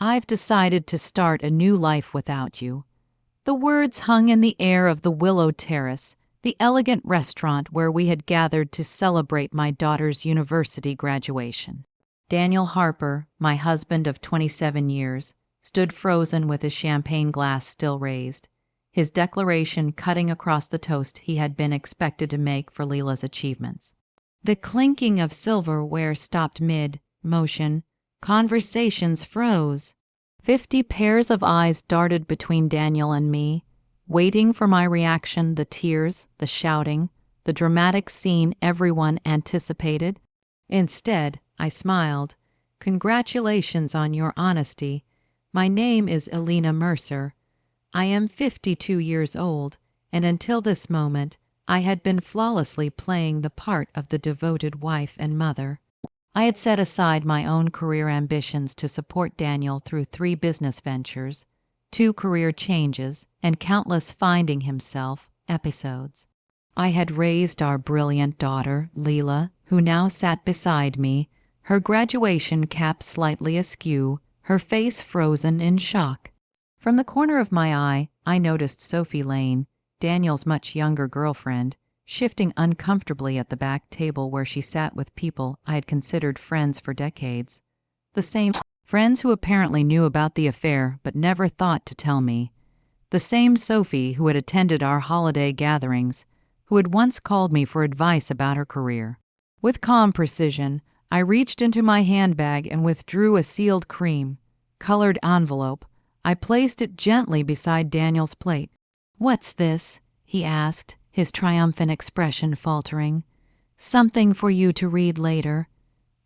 I've decided to start a new life without you." The words hung in the air of the Willow Terrace, the elegant restaurant where we had gathered to celebrate my daughter's university graduation. Daniel Harper, my husband of 27 years, stood frozen with his champagne glass still raised, his declaration cutting across the toast he had been expected to make for Leela's achievements. The clinking of silverware stopped mid-motion. Conversations froze. 50 pairs of eyes darted between Daniel and me, waiting for my reaction, the tears, the shouting, the dramatic scene everyone anticipated. Instead, I smiled. "Congratulations on your honesty. My name is Elena Mercer. I am 52 years old, and until this moment, I had been flawlessly playing the part of the devoted wife and mother. I had set aside my own career ambitions to support Daniel through 3 business ventures, 2 career changes, and countless finding himself episodes. I had raised our brilliant daughter, Leela, who now sat beside me, her graduation cap slightly askew, her face frozen in shock. From the corner of my eye, I noticed Sophie Lane, Daniel's much younger girlfriend, shifting uncomfortably at the back table where she sat with people I had considered friends for decades. The same friends who apparently knew about the affair but never thought to tell me. The same Sophie who had attended our holiday gatherings, who had once called me for advice about her career. With calm precision, I reached into my handbag and withdrew a sealed cream-colored envelope. I placed it gently beside Daniel's plate. "What's this?" he asked, his triumphant expression faltering. "Something for you to read later,"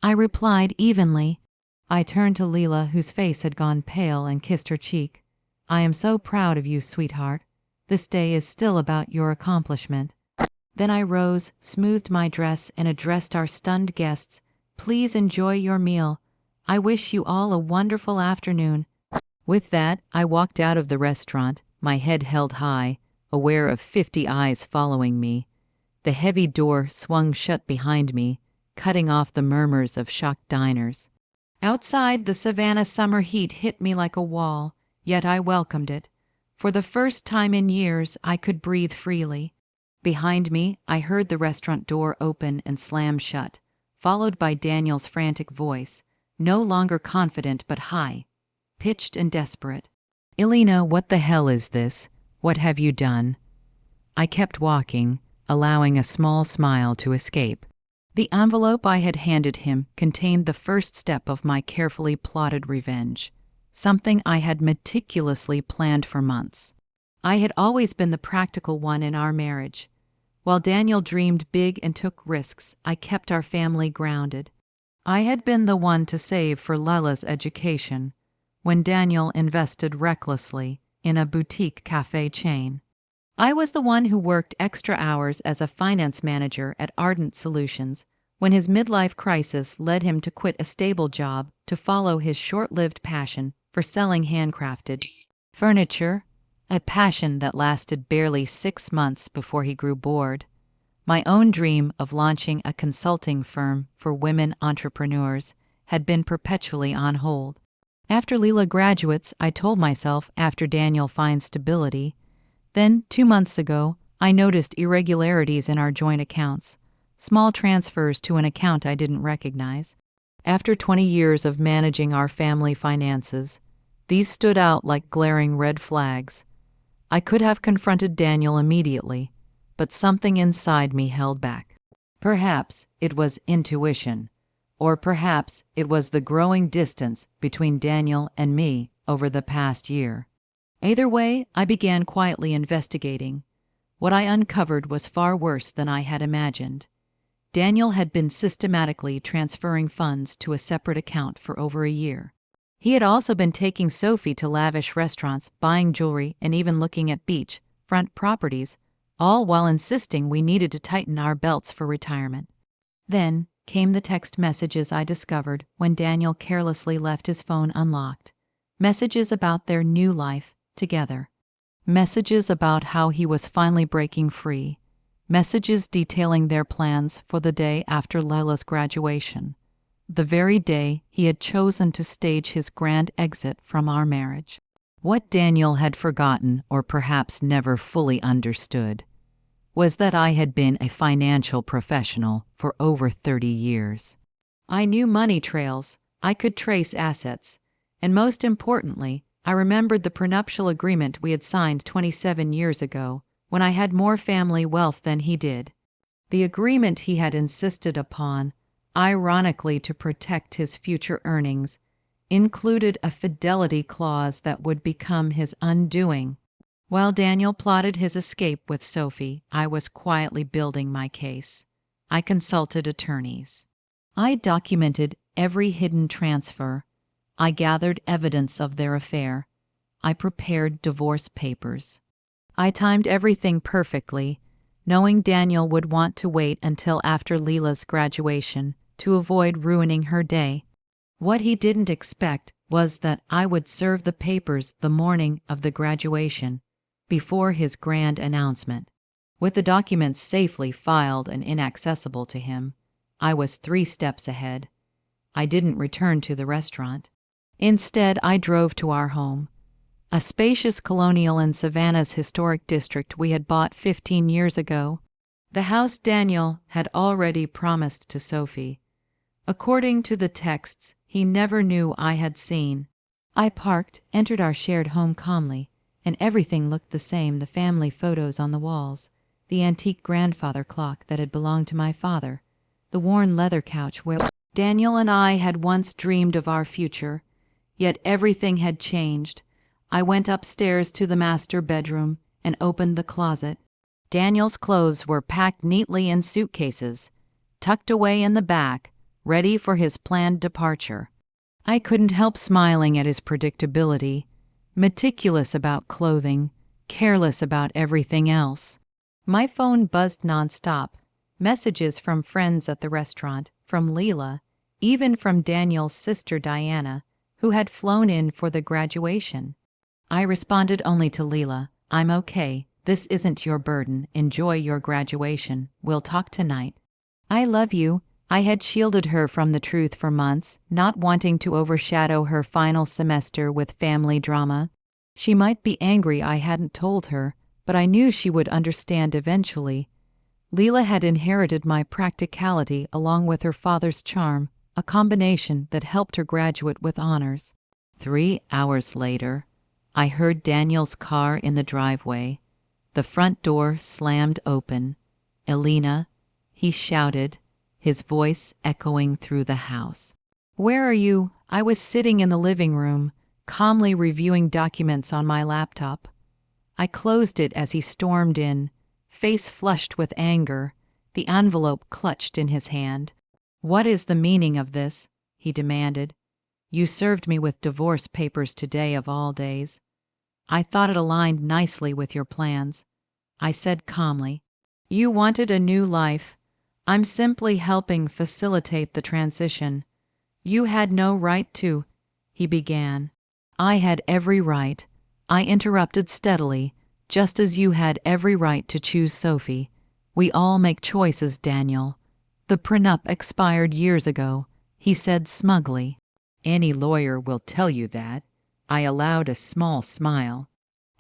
I replied evenly. I turned to Leela, whose face had gone pale, and kissed her cheek. "I am so proud of you, sweetheart. This day is still about your accomplishment." Then I rose, smoothed my dress, and addressed our stunned guests. "Please enjoy your meal. I wish you all a wonderful afternoon." With that, I walked out of the restaurant, my head held high, aware of 50 eyes following me. The heavy door swung shut behind me, cutting off the murmurs of shocked diners. Outside, the Savannah summer heat hit me like a wall, yet I welcomed it. For the first time in years, I could breathe freely. Behind me, I heard the restaurant door open and slam shut, followed by Daniel's frantic voice, no longer confident but high, pitched and desperate. "Elena, what the hell is this? What have you done?" I kept walking, allowing a small smile to escape. The envelope I had handed him contained the first step of my carefully plotted revenge, something I had meticulously planned for months. I had always been the practical one in our marriage. While Daniel dreamed big and took risks, I kept our family grounded. I had been the one to save for Lela's education, when Daniel invested recklessly in a boutique cafe chain. I was the one who worked extra hours as a finance manager at Ardent Solutions when his midlife crisis led him to quit a stable job to follow his short-lived passion for selling handcrafted furniture, a passion that lasted barely 6 months before he grew bored. My own dream of launching a consulting firm for women entrepreneurs had been perpetually on hold. After Leela graduates, I told myself, after Daniel finds stability. Then, 2 months ago, I noticed irregularities in our joint accounts, small transfers to an account I didn't recognize. After 20 years of managing our family finances, these stood out like glaring red flags. I could have confronted Daniel immediately, but something inside me held back. Perhaps it was intuition, or perhaps it was the growing distance between Daniel and me over the past year. Either way, I began quietly investigating. What I uncovered was far worse than I had imagined. Daniel had been systematically transferring funds to a separate account for over a year. He had also been taking Sophie to lavish restaurants, buying jewelry, and even looking at beach-front properties, all while insisting we needed to tighten our belts for retirement. Then came the text messages I discovered when Daniel carelessly left his phone unlocked. Messages about their new life together. Messages about how he was finally breaking free. Messages detailing their plans for the day after Lela's graduation. the very day he had chosen to stage his grand exit from our marriage. What Daniel had forgotten, or perhaps never fully understood, was that I had been a financial professional for over 30 years. I knew money trails, I could trace assets, and most importantly, I remembered the prenuptial agreement we had signed 27 years ago, when I had more family wealth than he did. The agreement he had insisted upon, ironically to protect his future earnings, included a fidelity clause that would become his undoing. While Daniel plotted his escape with Sophie, I was quietly building my case. I consulted attorneys. I documented every hidden transfer. I gathered evidence of their affair. I prepared divorce papers. I timed everything perfectly, knowing Daniel would want to wait until after Leela's graduation to avoid ruining her day. What he didn't expect was that I would serve the papers the morning of the graduation, before his grand announcement. With the documents safely filed and inaccessible to him, I was 3 steps ahead. I didn't return to the restaurant. Instead, I drove to our home, a spacious colonial in Savannah's historic district we had bought 15 years ago, the house Daniel had already promised to Sophie. According to the texts he never knew I had seen. I parked, entered our shared home calmly, and everything looked the same: the family photos on the walls, the antique grandfather clock that had belonged to my father, the worn leather couch where Daniel and I had once dreamed of our future. Yet everything had changed. I went upstairs to the master bedroom and opened the closet. Daniel's clothes were packed neatly in suitcases, tucked away in the back, ready for his planned departure. I couldn't help smiling at his predictability, meticulous about clothing, careless about everything else. My phone buzzed nonstop. Messages from friends at the restaurant, from Leela, even from Daniel's sister Diana, who had flown in for the graduation. I responded only to Leela, "I'm okay. This isn't your burden. Enjoy your graduation. We'll talk tonight." "I love you." I had shielded her from the truth for months, not wanting to overshadow her final semester with family drama. She might be angry I hadn't told her, but I knew she would understand eventually. Leela had inherited my practicality along with her father's charm, a combination that helped her graduate with honors. 3 hours later, I heard Daniel's car in the driveway. The front door slammed open. "Elena," he shouted, his voice echoing through the house. "Where are you?" I was sitting in the living room, calmly reviewing documents on my laptop. I closed it as he stormed in, face flushed with anger, the envelope clutched in his hand. "What is the meaning of this?" he demanded. "You served me with divorce papers today of all days." "I thought it aligned nicely with your plans," I said calmly. "You wanted a new life. I'm simply helping facilitate the transition." "You had no right to," he began. "I had every right," I interrupted steadily, "just as you had every right to choose Sophie. We all make choices, Daniel. The prenup expired years ago," he said smugly. "Any lawyer will tell you that." I allowed a small smile.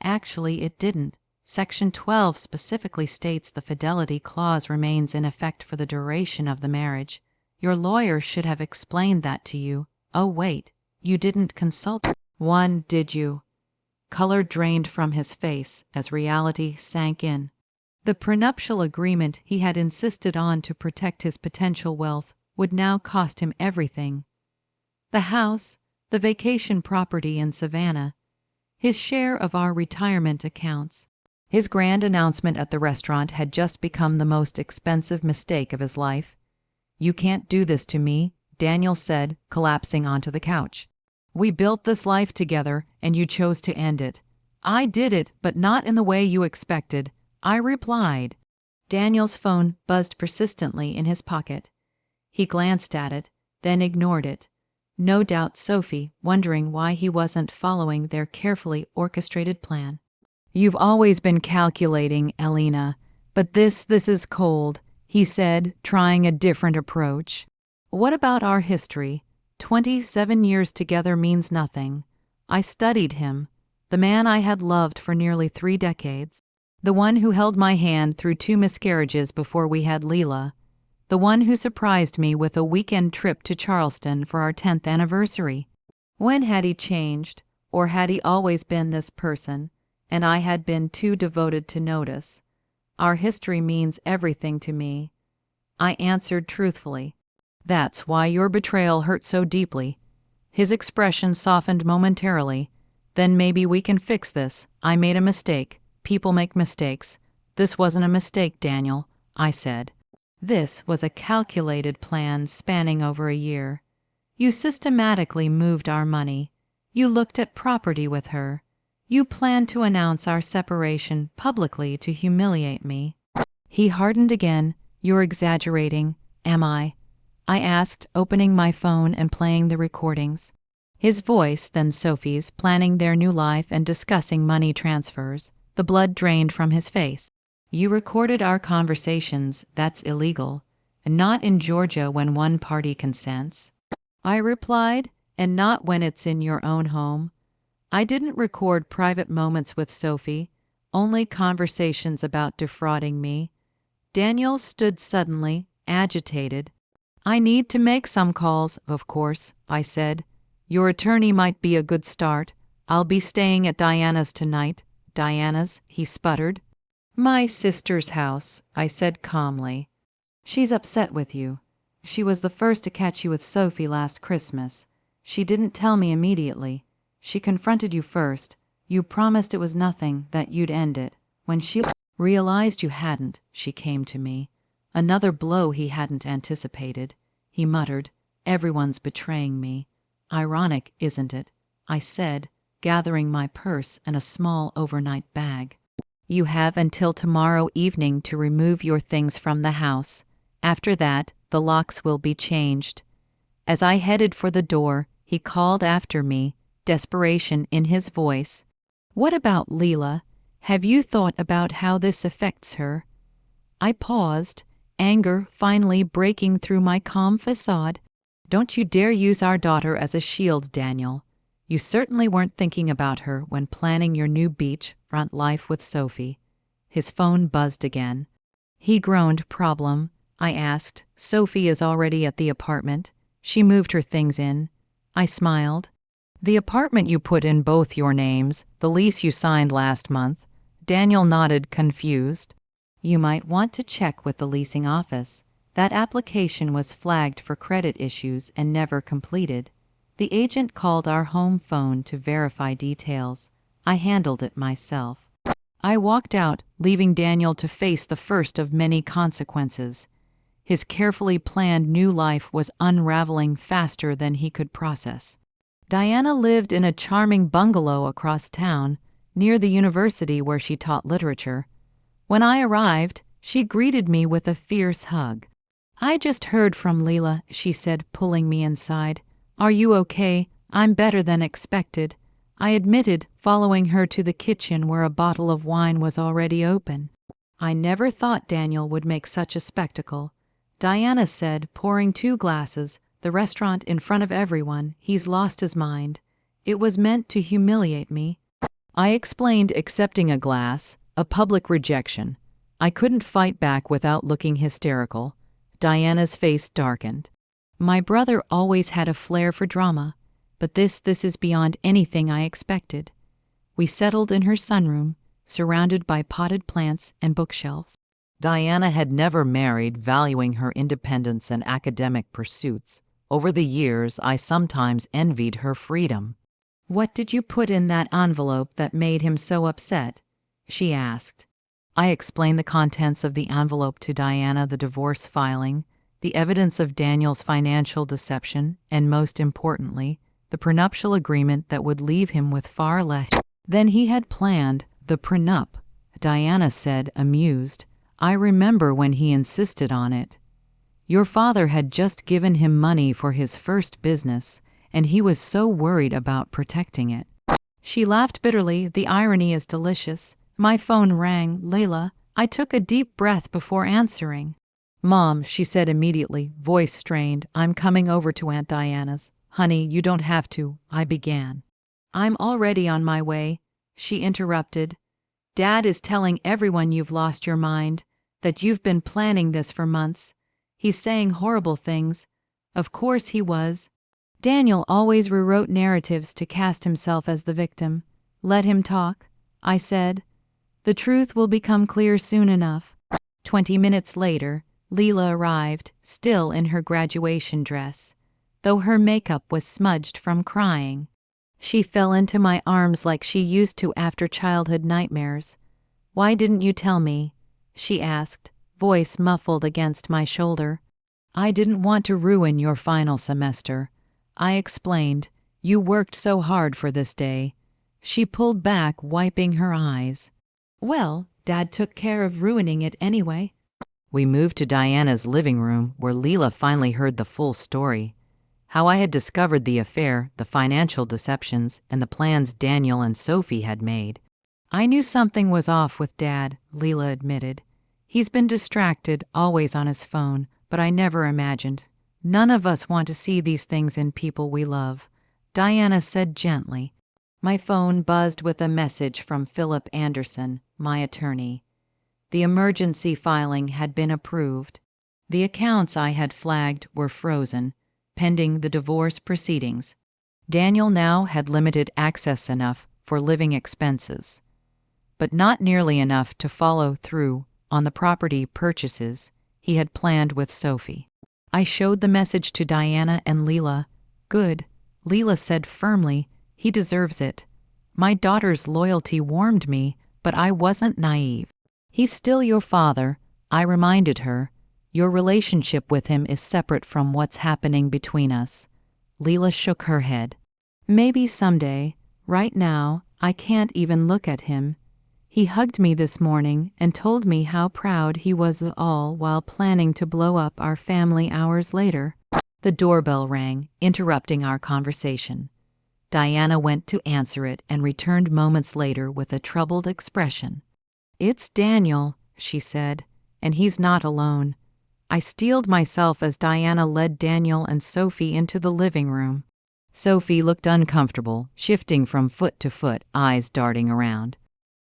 "Actually, it didn't. Section 12 specifically states the fidelity clause remains in effect for the duration of the marriage. Your lawyer should have explained that to you." "Oh, wait, you didn't consult one, did you?" Color drained from his face as reality sank in. The prenuptial agreement he had insisted on to protect his potential wealth would now cost him everything. The house, the vacation property in Savannah, his share of our retirement accounts. His grand announcement at the restaurant had just become the most expensive mistake of his life. "You can't do this to me," Daniel said, collapsing onto the couch. "We built this life together, and you chose to end it." "I did it, but not in the way you expected," I replied. Daniel's phone buzzed persistently in his pocket. He glanced at it, then ignored it. No doubt Sophie, wondering why he wasn't following their carefully orchestrated plan. "You've always been calculating, Elena, but this is cold," he said, trying a different approach. What about our history? 27 years together means nothing. I studied him, the man I had loved for nearly 3 decades, the one who held my hand through 2 miscarriages before we had Leela, the one who surprised me with a weekend trip to Charleston for our 10th anniversary. When had he changed, or had he always been this person, and I had been too devoted to notice? Our history means everything to me. I answered truthfully. That's why your betrayal hurt so deeply. His expression softened momentarily. Then maybe we can fix this. I made a mistake. People make mistakes. This wasn't a mistake, Daniel, I said. This was a calculated plan spanning over a year. You systematically moved our money. You looked at property with her. You planned to announce our separation publicly to humiliate me. He hardened again. You're exaggerating, am I? I asked, opening my phone and playing the recordings. His voice, then Sophie's, planning their new life and discussing money transfers. The blood drained from his face. You recorded our conversations. That's illegal. Not in Georgia when one party consents. I replied, and not when it's in your own home. I didn't record private moments with Sophie, only conversations about defrauding me. Daniel stood suddenly, agitated. I need to make some calls, of course, I said. Your attorney might be a good start. I'll be staying at Diana's tonight. Diana's, he sputtered. My sister's house, I said calmly. She's upset with you. She was the first to catch you with Sophie last Christmas. She didn't tell me immediately. She confronted you first. You promised it was nothing, that you'd end it. When she realized you hadn't, she came to me. Another blow he hadn't anticipated. He muttered, Everyone's betraying me. Ironic, isn't it? I said, gathering my purse and a small overnight bag. You have until tomorrow evening to remove your things from the house. After that, the locks will be changed. As I headed for the door, he called after me, desperation in his voice. What about Leela? Have you thought about how this affects her? I paused, anger finally breaking through my calm facade. Don't you dare use our daughter as a shield, Daniel. You certainly weren't thinking about her when planning your new beachfront life with Sophie. His phone buzzed again. He groaned. Problem? I asked. Sophie is already at the apartment. She moved her things in. I smiled. The apartment you put in both your names, the lease you signed last month. Daniel nodded, confused. You might want to check with the leasing office. That application was flagged for credit issues and never completed. The agent called our home phone to verify details. I handled it myself. I walked out, leaving Daniel to face the first of many consequences. His carefully planned new life was unraveling faster than he could process. Diana lived in a charming bungalow across town, near the university where she taught literature. When I arrived, she greeted me with a fierce hug. I just heard from Leela, she said, pulling me inside. Are you okay? I'm better than expected. I admitted, following her to the kitchen where a bottle of wine was already open. I never thought Daniel would make such a spectacle. Diana said, pouring 2 glasses, the restaurant in front of everyone. He's lost his mind. It was meant to humiliate me. I explained, accepting a glass, a public rejection. I couldn't fight back without looking hysterical. Diana's face darkened. My brother always had a flair for drama, but this is beyond anything I expected. We settled in her sunroom, surrounded by potted plants and bookshelves. Diana had never married, valuing her independence and academic pursuits. Over the years, I sometimes envied her freedom. What did you put in that envelope that made him so upset? She asked. I explained the contents of the envelope to Diana, the divorce filing, the evidence of Daniel's financial deception, and most importantly, the prenuptial agreement that would leave him with far less than he had planned. The prenup, Diana said, amused. I remember when he insisted on it. Your father had just given him money for his first business, and he was so worried about protecting it. She laughed bitterly. The irony is delicious. My phone rang. Layla. I took a deep breath before answering. Mom, she said immediately, voice strained, I'm coming over to Aunt Diana's. Honey, you don't have to, I began. I'm already on my way, she interrupted. Dad is telling everyone you've lost your mind, that you've been planning this for months. He's saying horrible things. Of course he was. Daniel always rewrote narratives to cast himself as the victim. Let him talk, I said. The truth will become clear soon enough. 20 minutes later, Leela arrived, still in her graduation dress, though her makeup was smudged from crying. She fell into my arms like she used to after childhood nightmares. Why didn't you tell me? She asked, voice muffled against my shoulder. I didn't want to ruin your final semester. I explained, you worked so hard for this day. She pulled back, wiping her eyes. Well, Dad took care of ruining it anyway. We moved to Diana's living room, where Leela finally heard the full story. How I had discovered the affair, the financial deceptions, and the plans Daniel and Sophie had made. I knew something was off with Dad, Leela admitted. He's been distracted, always on his phone, but I never imagined. None of us want to see these things in people we love, Diana said gently. My phone buzzed with a message from Philip Anderson, my attorney. The emergency filing had been approved. The accounts I had flagged were frozen, pending the divorce proceedings. Daniel now had limited access enough for living expenses, but not nearly enough to follow through on the property purchases he had planned with Sophie. I showed the message to Diana and Leela. Good, Leela said firmly, he deserves it. My daughter's loyalty warmed me, but I wasn't naive. He's still your father, I reminded her. Your relationship with him is separate from what's happening between us. Leela shook her head. Maybe someday. Right now, I can't even look at him. He hugged me this morning and told me how proud he was of all while planning to blow up our family hours later. The doorbell rang, interrupting our conversation. Diana went to answer it and returned moments later with a troubled expression. It's Daniel, she said, and he's not alone. I steeled myself as Diana led Daniel and Sophie into the living room. Sophie looked uncomfortable, shifting from foot to foot, eyes darting around.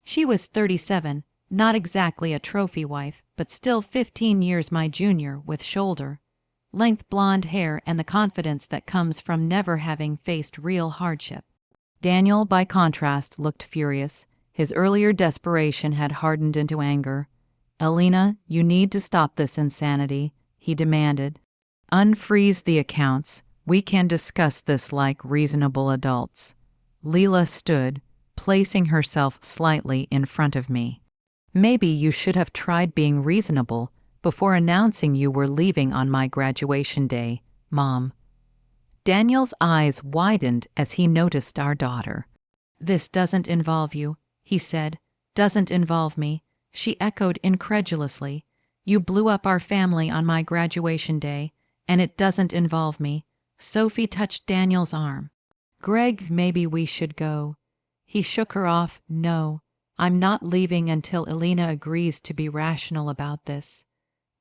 She was 37, not exactly a trophy wife, but still 15 years my junior, with shoulder-length blonde hair and the confidence that comes from never having faced real hardship. Daniel, by contrast, looked furious. His earlier desperation had hardened into anger. Elena, you need to stop this insanity, he demanded. Unfreeze the accounts. We can discuss this like reasonable adults. Leela stood, placing herself slightly in front of me. Maybe you should have tried being reasonable before announcing you were leaving on my graduation day, Mom. Daniel's eyes widened as he noticed our daughter. This doesn't involve you, he said. Doesn't involve me, she echoed incredulously. You blew up our family on my graduation day, and it doesn't involve me. Sophie touched Daniel's arm. Greg, maybe we should go. He shook her off. No, I'm not leaving until Elena agrees to be rational about this.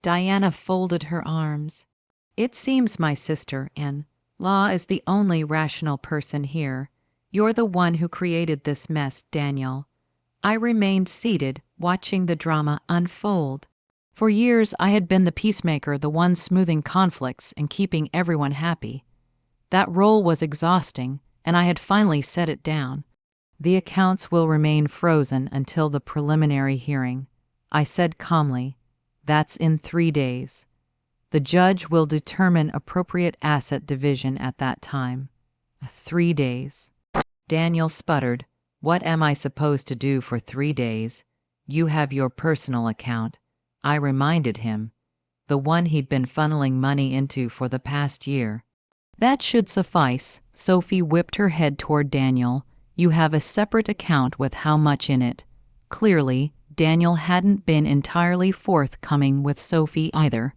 Diana folded her arms. It seems my sister, and Law is the only rational person here. You're the one who created this mess, Daniel. I remained seated, watching the drama unfold. For years I had been the peacemaker, the one smoothing conflicts and keeping everyone happy. That role was exhausting, and I had finally set it down. The accounts will remain frozen until the preliminary hearing, I said calmly. That's in 3 days. The judge will determine appropriate asset division at that time. 3 days. Daniel sputtered. What am I supposed to do for 3 days? You have your personal account, I reminded him, the one he'd been funneling money into for the past year. That should suffice. Sophie whipped her head toward Daniel. You have a separate account with how much in it. Clearly, Daniel hadn't been entirely forthcoming with Sophie either.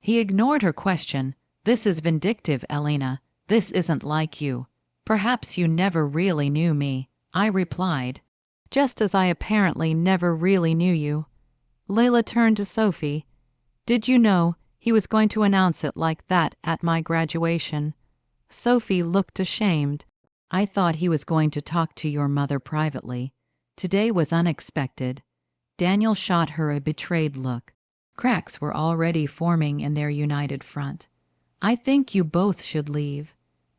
He ignored her question. This is vindictive, Elena. This isn't like you. Perhaps you never really knew me, I replied. Just as I apparently never really knew you. Layla turned to Sophie. Did you know he was going to announce it like that at my graduation? Sophie looked ashamed. I thought he was going to talk to your mother privately. Today was unexpected. Daniel shot her a betrayed look. Cracks were already forming in their united front. I think you both should leave,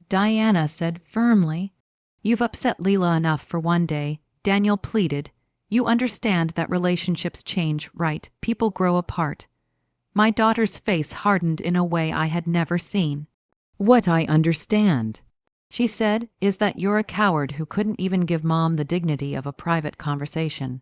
Diana said firmly. You've upset Leela enough for one day, Daniel pleaded. You understand that relationships change, right? People grow apart. My daughter's face hardened in a way I had never seen. What I understand, she said, is that you're a coward who couldn't even give Mom the dignity of a private conversation.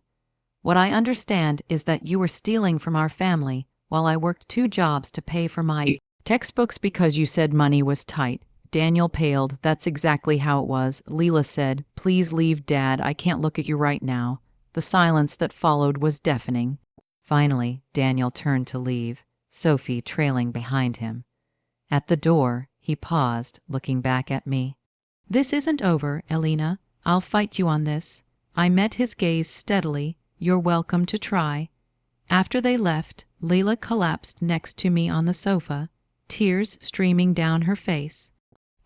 What I understand is that you were stealing from our family while I worked 2 jobs to pay for my textbooks because you said money was tight. Daniel paled. That's exactly how it was. Leela said, Please leave, Dad. I can't look at you right now. The silence that followed was deafening. Finally, Daniel turned to leave, Sophie trailing behind him. At the door, he paused, looking back at me. This isn't over, Elena. I'll fight you on this. I met his gaze steadily. You're welcome to try. After they left, Leela collapsed next to me on the sofa, tears streaming down her face.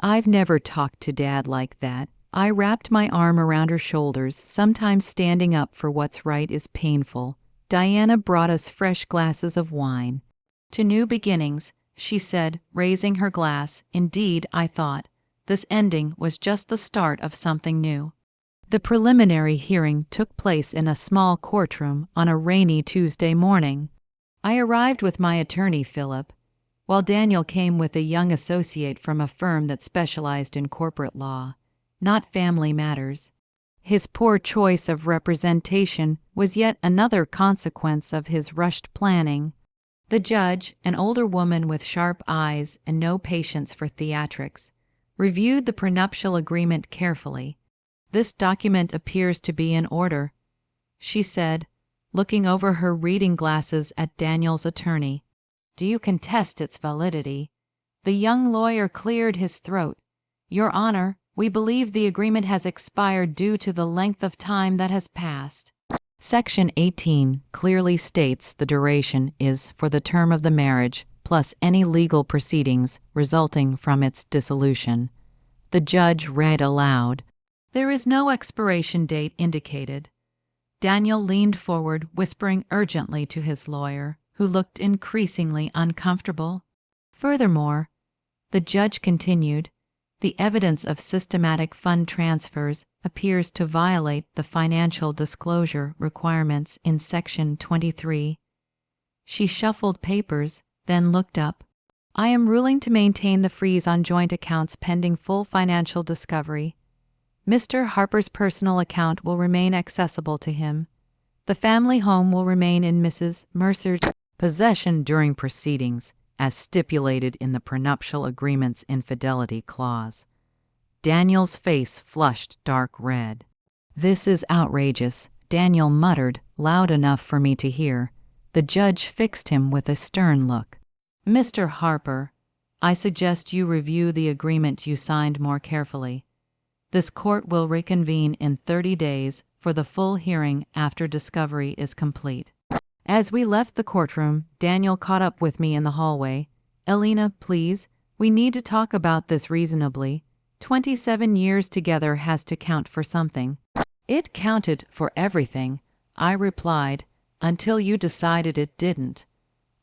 I've never talked to Dad like that. I wrapped my arm around her shoulders. Sometimes standing up for what's right is painful. Diana brought us fresh glasses of wine. To new beginnings, she said, raising her glass. Indeed, I thought. This ending was just the start of something new. The preliminary hearing took place in a small courtroom on a rainy Tuesday morning. I arrived with my attorney, Philip, while Daniel came with a young associate from a firm that specialized in corporate law, not family matters. His poor choice of representation was yet another consequence of his rushed planning. The judge, an older woman with sharp eyes and no patience for theatrics, reviewed the prenuptial agreement carefully. This document appears to be in order, she said, looking over her reading glasses at Daniel's attorney. Do you contest its validity? The young lawyer cleared his throat. Your Honor, we believe the agreement has expired due to the length of time that has passed. Section 18 clearly states the duration is for the term of the marriage plus any legal proceedings resulting from its dissolution. The judge read aloud. There is no expiration date indicated. Daniel leaned forward, whispering urgently to his lawyer, who looked increasingly uncomfortable. Furthermore, the judge continued, the evidence of systematic fund transfers appears to violate the financial disclosure requirements in Section 23. She shuffled papers, then looked up. I am ruling to maintain the freeze on joint accounts pending full financial discovery. Mr. Harper's personal account will remain accessible to him. The family home will remain in Mrs. Mercer's possession during proceedings, as stipulated in the prenuptial agreement's infidelity clause. Daniel's face flushed dark red. This is outrageous, Daniel muttered, loud enough for me to hear. The judge fixed him with a stern look. Mr. Harper, I suggest you review the agreement you signed more carefully. This court will reconvene in 30 days for the full hearing after discovery is complete. As we left the courtroom, Daniel caught up with me in the hallway. Elena, please, we need to talk about this reasonably. 27 years together has to count for something. It counted for everything, I replied, until you decided it didn't.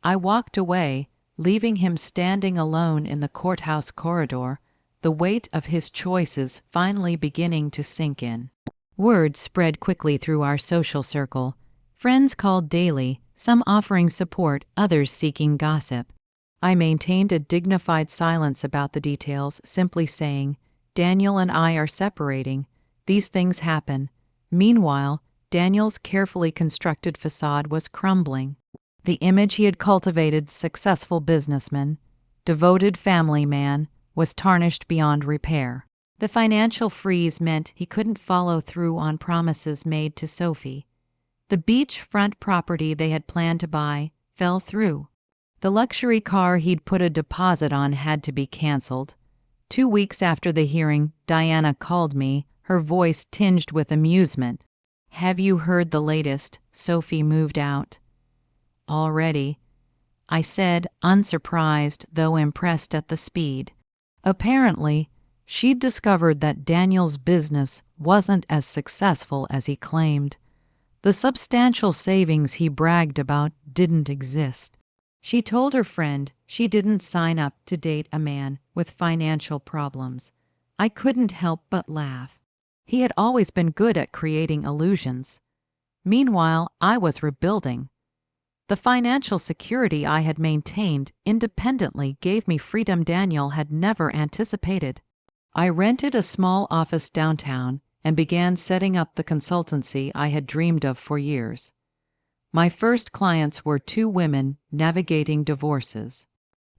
I walked away, leaving him standing alone in the courthouse corridor, the weight of his choices finally beginning to sink in. Word spread quickly through our social circle. Friends called daily, some offering support, others seeking gossip. I maintained a dignified silence about the details, simply saying, Daniel and I are separating. These things happen. Meanwhile, Daniel's carefully constructed facade was crumbling. The image he had cultivated, successful businessman, devoted family man, was tarnished beyond repair. The financial freeze meant he couldn't follow through on promises made to Sophie. The beachfront property they had planned to buy fell through. The luxury car he'd put a deposit on had to be canceled. 2 weeks after the hearing, Diana called me, her voice tinged with amusement. Have you heard the latest? Sophie moved out. Already. I said, unsurprised though impressed at the speed. Apparently, she'd discovered that Daniel's business wasn't as successful as he claimed. The substantial savings he bragged about didn't exist. She told her friend she didn't sign up to date a man with financial problems. I couldn't help but laugh. He had always been good at creating illusions. Meanwhile, I was rebuilding. The financial security I had maintained independently gave me freedom Daniel had never anticipated. I rented a small office downtown and began setting up the consultancy I had dreamed of for years. My first clients were two women navigating divorces.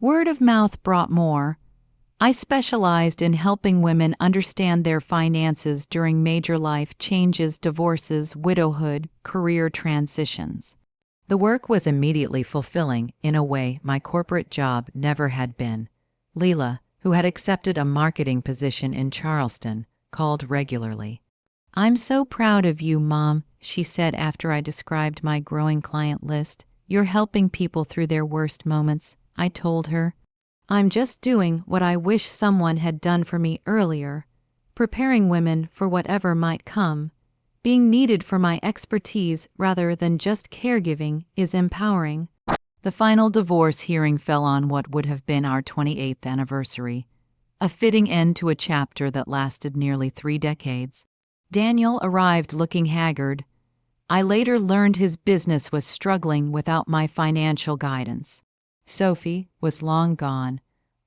Word of mouth brought more. I specialized in helping women understand their finances during major life changes, divorces, widowhood, career transitions. The work was immediately fulfilling in a way my corporate job never had been. Leela, who had accepted a marketing position in Charleston, called regularly. "I'm so proud of you, Mom," she said after I described my growing client list. "You're helping people through their worst moments," I told her. "I'm just doing what I wish someone had done for me earlier, preparing women for whatever might come. Being needed for my expertise rather than just caregiving is empowering." The final divorce hearing fell on what would have been our 28th anniversary, a fitting end to a chapter that lasted nearly 3 decades. Daniel arrived looking haggard. I later learned his business was struggling without my financial guidance. Sophie was long gone,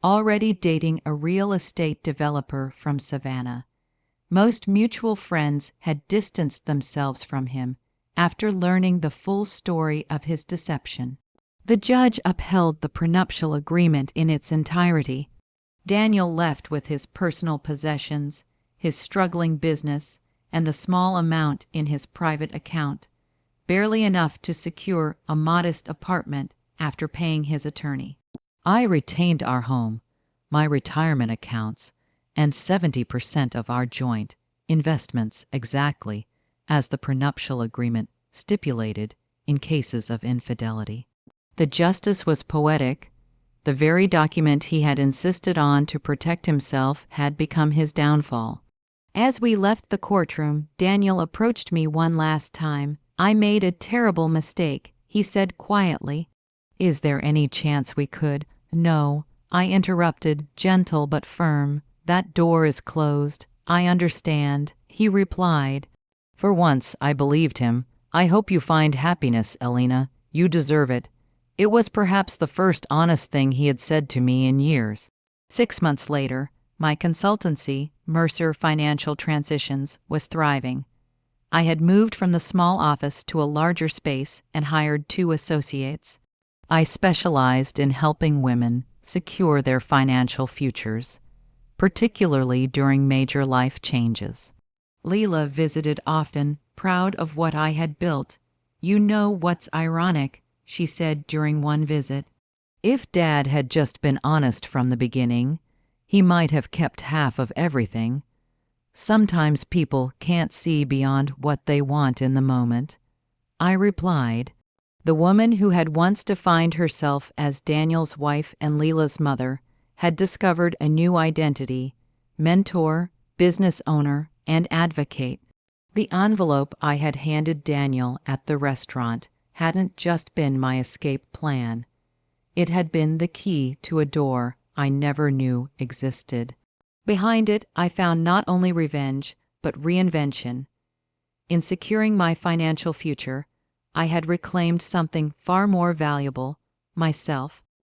already dating a real estate developer from Savannah. Most mutual friends had distanced themselves from him after learning the full story of his deception. The judge upheld the prenuptial agreement in its entirety. Daniel left with his personal possessions, his struggling business, and the small amount in his private account, barely enough to secure a modest apartment after paying his attorney. I retained our home, my retirement accounts, and 70% of our joint investments exactly as the prenuptial agreement stipulated in cases of infidelity. The justice was poetic. The very document he had insisted on to protect himself had become his downfall. As we left the courtroom, Daniel approached me one last time. "I made a terrible mistake," he said quietly. "Is there any chance we could—" "No," I interrupted, gentle but firm. "That door is closed. I understand," he replied. For once, I believed him. "I hope you find happiness, Elena. You deserve it." It was perhaps the first honest thing he had said to me in years. 6 months later, my consultancy, Mercer Financial Transitions, was thriving. I had moved from the small office to a larger space and hired 2 associates. I specialized in helping women secure their financial futures, particularly during major life changes. Leela visited often, proud of what I had built. "You know what's ironic?" she said during one visit. "If Dad had just been honest from the beginning, he might have kept half of everything. Sometimes people can't see beyond what they want in the moment." I replied. The woman who had once defined herself as Daniel's wife and Leela's mother had discovered a new identity: mentor, business owner, and advocate. The envelope I had handed Daniel at the restaurant hadn't just been my escape plan. It had been the key to a door I never knew existed. Behind it, I found not only revenge, but reinvention. In securing my financial future, I had reclaimed something far more valuable: myself.